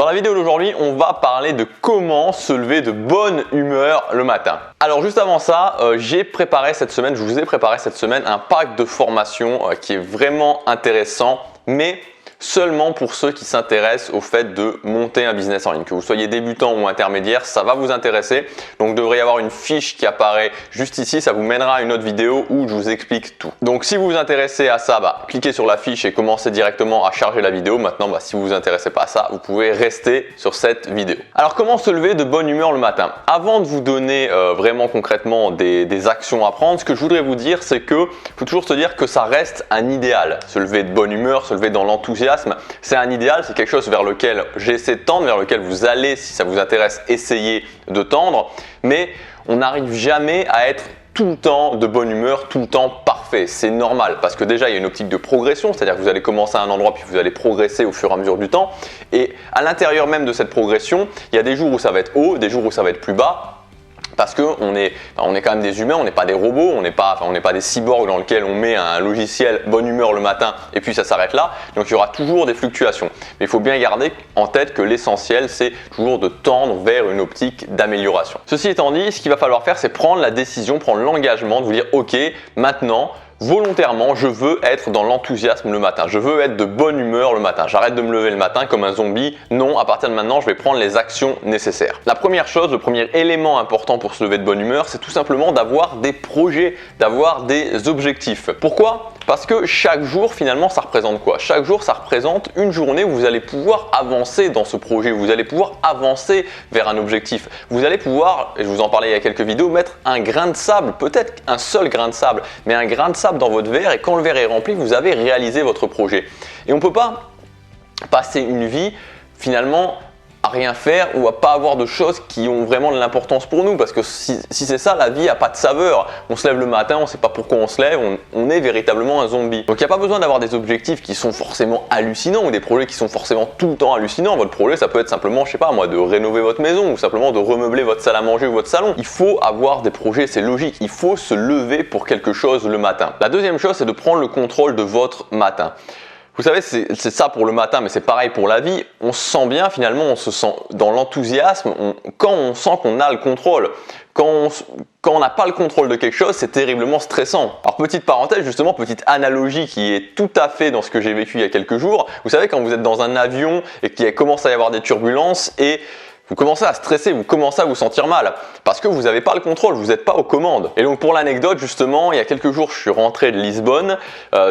Dans la vidéo d'aujourd'hui, on va parler de comment se lever de bonne humeur le matin. Alors juste avant ça, je vous ai préparé cette semaine un pack de formation qui est vraiment intéressant, mais seulement pour ceux qui s'intéressent au fait de monter un business en ligne. Que vous soyez débutant ou intermédiaire, ça va vous intéresser. Donc il devrait y avoir une fiche qui apparaît juste ici, ça vous mènera à une autre vidéo où je vous explique tout. Donc si vous vous intéressez à ça, cliquez sur la fiche et commencez directement à charger la vidéo. Maintenant, si vous vous intéressez pas à ça, vous pouvez rester sur cette vidéo. Alors comment se lever de bonne humeur le matin? Avant de vous donner vraiment concrètement des actions à prendre, ce que je voudrais vous dire, c'est que faut toujours se dire que ça reste un idéal. Se lever de bonne humeur, se lever dans l'enthousiasme, c'est un idéal, c'est quelque chose vers lequel j'essaie de tendre, vers lequel vous allez, si ça vous intéresse, essayer de tendre, mais on n'arrive jamais à être tout le temps de bonne humeur, tout le temps parfait. C'est normal parce que déjà il y a une optique de progression, c'est-à-dire que vous allez commencer à un endroit puis vous allez progresser au fur et à mesure du temps, et à l'intérieur même de cette progression, il y a des jours où ça va être haut, des jours où ça va être plus bas. Parce qu'on est quand même des humains, on n'est pas des robots, on n'est pas des cyborgs dans lesquels on met un logiciel bonne humeur le matin et puis ça s'arrête là. Donc il y aura toujours des fluctuations. Mais il faut bien garder en tête que l'essentiel c'est toujours de tendre vers une optique d'amélioration. Ceci étant dit, ce qu'il va falloir faire c'est prendre la décision, prendre l'engagement de vous dire ok, maintenant volontairement, je veux être dans l'enthousiasme le matin. Je veux être de bonne humeur le matin. J'arrête de me lever le matin comme un zombie. Non, à partir de maintenant, je vais prendre les actions nécessaires. La première chose, le premier élément important pour se lever de bonne humeur, c'est tout simplement d'avoir des projets, d'avoir des objectifs. Pourquoi ? Parce que chaque jour, finalement, ça représente quoi? Chaque jour, ça représente une journée où vous allez pouvoir avancer dans ce projet, où vous allez pouvoir avancer vers un objectif. Vous allez pouvoir, et je vous en parlais il y a quelques vidéos, mettre un grain de sable, peut-être un seul grain de sable, mais un grain de sable dans votre verre et quand le verre est rempli, vous avez réalisé votre projet. Et on ne peut pas passer une vie, finalement, à rien faire ou à pas avoir de choses qui ont vraiment de l'importance pour nous parce que si c'est ça, la vie n'a pas de saveur. On se lève le matin, on ne sait pas pourquoi on se lève, on est véritablement un zombie. Donc il n'y a pas besoin d'avoir des objectifs qui sont forcément hallucinants ou des projets qui sont forcément tout le temps hallucinants. Votre projet ça peut être simplement, je sais pas moi, de rénover votre maison ou simplement de remeubler votre salle à manger ou votre salon. Il faut avoir des projets, c'est logique, il faut se lever pour quelque chose le matin. La deuxième chose c'est de prendre le contrôle de votre matin. Vous savez, c'est ça pour le matin, mais c'est pareil pour la vie. On se sent bien finalement, on se sent dans l'enthousiasme quand on sent qu'on a le contrôle. Quand on n'a pas le contrôle de quelque chose, c'est terriblement stressant. Alors petite parenthèse, justement, petite analogie qui est tout à fait dans ce que j'ai vécu il y a quelques jours. Vous savez, quand vous êtes dans un avion et qu'il commence à y avoir des turbulences et vous commencez à stresser, vous commencez à vous sentir mal parce que vous n'avez pas le contrôle, vous n'êtes pas aux commandes. Et donc pour l'anecdote, justement, il y a quelques jours, je suis rentré de Lisbonne.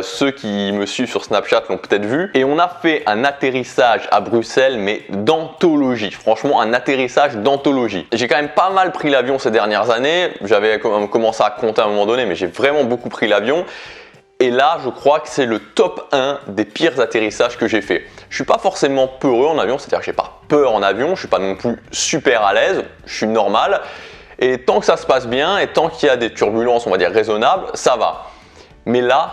Ceux qui me suivent sur Snapchat l'ont peut-être vu. Et on a fait un atterrissage à Bruxelles, mais d'anthologie. Franchement, un atterrissage d'anthologie. J'ai quand même pas mal pris l'avion ces dernières années. J'avais commencé à compter à un moment donné, mais j'ai vraiment beaucoup pris l'avion. Et là, je crois que c'est le top 1 des pires atterrissages que j'ai fait. Je suis pas forcément peureux en avion, c'est-à-dire que j'ai pas peur en avion, je suis pas non plus super à l'aise, je suis normal. Et tant que ça se passe bien et tant qu'il y a des turbulences, on va dire raisonnables, ça va. Mais là,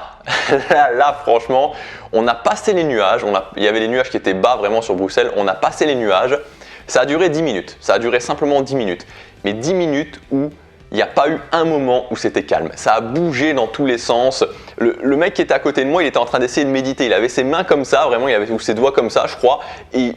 franchement, on a passé les nuages, il y avait des nuages qui étaient bas vraiment sur Bruxelles, on a passé les nuages, ça a duré 10 minutes, ça a duré simplement 10 minutes. Mais 10 minutes où il n'y a pas eu un moment où c'était calme. Ça a bougé dans tous les sens. Le mec qui était à côté de moi, il était en train d'essayer de méditer. Il avait ses mains comme ça, vraiment, ou ses doigts comme ça, je crois. Et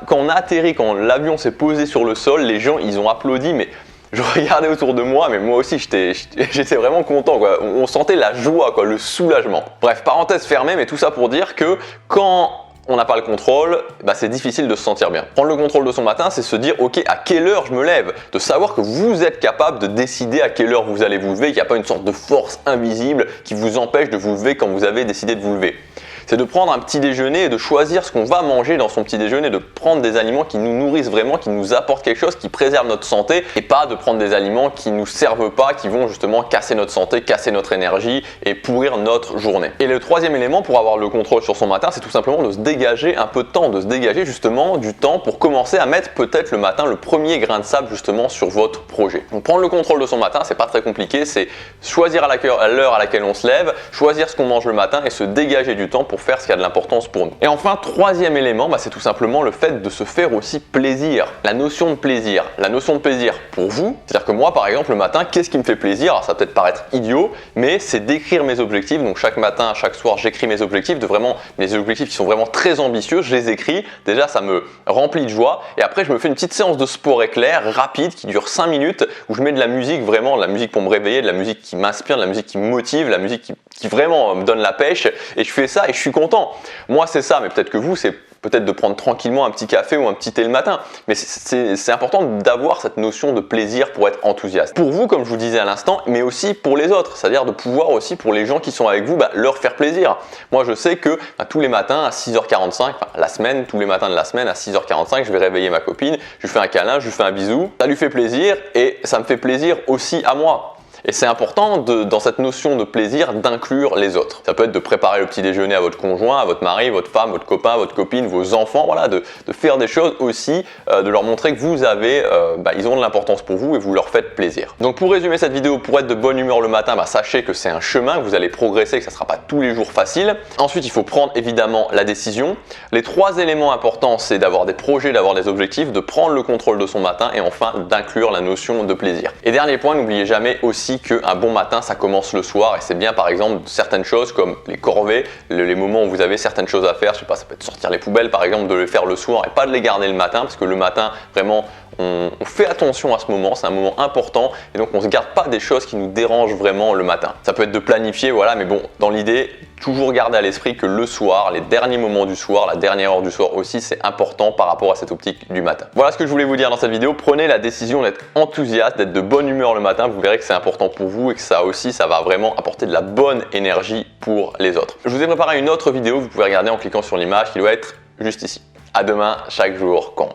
quand on a atterri, quand l'avion s'est posé sur le sol, les gens, ils ont applaudi, mais je regardais autour de moi, mais moi aussi, j'étais vraiment content, quoi. On sentait la joie, quoi, le soulagement. Bref, parenthèse fermée, mais tout ça pour dire que quand on n'a pas le contrôle, c'est difficile de se sentir bien. Prendre le contrôle de son matin, c'est se dire ok, à quelle heure je me lève, de savoir que vous êtes capable de décider à quelle heure vous allez vous lever, qu'il n'y a pas une sorte de force invisible qui vous empêche de vous lever quand vous avez décidé de vous lever. C'est de prendre un petit déjeuner et de choisir ce qu'on va manger dans son petit déjeuner, de prendre des aliments qui nous nourrissent vraiment, qui nous apportent quelque chose, qui préservent notre santé et pas de prendre des aliments qui nous servent pas, qui vont justement casser notre santé, casser notre énergie et pourrir notre journée. Et le troisième élément pour avoir le contrôle sur son matin, c'est tout simplement de se dégager un peu de temps, de se dégager justement du temps pour commencer à mettre peut-être le matin le premier grain de sable justement sur votre projet. Donc prendre le contrôle de son matin, c'est pas très compliqué, c'est choisir à l'heure à laquelle on se lève, choisir ce qu'on mange le matin et se dégager du temps pour pour faire ce qui a de l'importance pour nous. Et enfin, troisième élément, c'est tout simplement le fait de se faire aussi plaisir. La notion de plaisir. La notion de plaisir pour vous, c'est-à-dire que moi par exemple le matin, qu'est-ce qui me fait plaisir? Alors ça va peut-être paraître idiot, mais c'est d'écrire mes objectifs. Donc chaque matin, chaque soir, j'écris mes objectifs, mes objectifs qui sont vraiment très ambitieux, je les écris. Déjà ça me remplit de joie et après je me fais une petite séance de sport éclair rapide qui dure 5 minutes où je mets de la musique, vraiment de la musique pour me réveiller, de la musique qui m'inspire, de la musique qui me motive, de la musique qui vraiment me donne la pêche et je fais ça et je suis content. Moi c'est ça, mais peut-être que vous c'est peut-être de prendre tranquillement un petit café ou un petit thé le matin. Mais c'est important d'avoir cette notion de plaisir pour être enthousiaste. Pour vous, comme je vous disais à l'instant, mais aussi pour les autres. C'est-à-dire de pouvoir aussi pour les gens qui sont avec vous, leur faire plaisir. Moi, je sais que tous les matins à 6h45, la semaine, tous les matins de la semaine à 6h45, je vais réveiller ma copine, je lui fais un câlin, je lui fais un bisou. Ça lui fait plaisir et ça me fait plaisir aussi à moi. Et c'est important dans cette notion de plaisir d'inclure les autres. Ça peut être de préparer le petit déjeuner à votre conjoint, à votre mari, votre femme, votre copain, votre copine, vos enfants, voilà, de faire des choses aussi, de leur montrer que vous avez, ils ont de l'importance pour vous et vous leur faites plaisir. Donc pour résumer cette vidéo, pour être de bonne humeur le matin, sachez que c'est un chemin, que vous allez progresser, que ça ne sera pas tous les jours facile. Ensuite, il faut prendre évidemment la décision. Les 3 éléments importants, c'est d'avoir des projets, d'avoir des objectifs, de prendre le contrôle de son matin et enfin d'inclure la notion de plaisir. Et dernier point, n'oubliez jamais aussi qu'un bon matin ça commence le soir et c'est bien par exemple certaines choses comme les corvées, les moments où vous avez certaines choses à faire, je sais pas, ça peut être sortir les poubelles par exemple, de les faire le soir et pas de les garder le matin parce que le matin vraiment on fait attention à ce moment, c'est un moment important et donc on ne se garde pas des choses qui nous dérangent vraiment le matin. Ça peut être de planifier, voilà, mais bon, dans l'idée, toujours garder à l'esprit que le soir, les derniers moments du soir, la dernière heure du soir aussi, c'est important par rapport à cette optique du matin. Voilà ce que je voulais vous dire dans cette vidéo. Prenez la décision d'être enthousiaste, d'être de bonne humeur le matin. Vous verrez que c'est important pour vous et que ça aussi, ça va vraiment apporter de la bonne énergie pour les autres. Je vous ai préparé une autre vidéo, vous pouvez regarder en cliquant sur l'image qui doit être juste ici. À demain, chaque jour compte.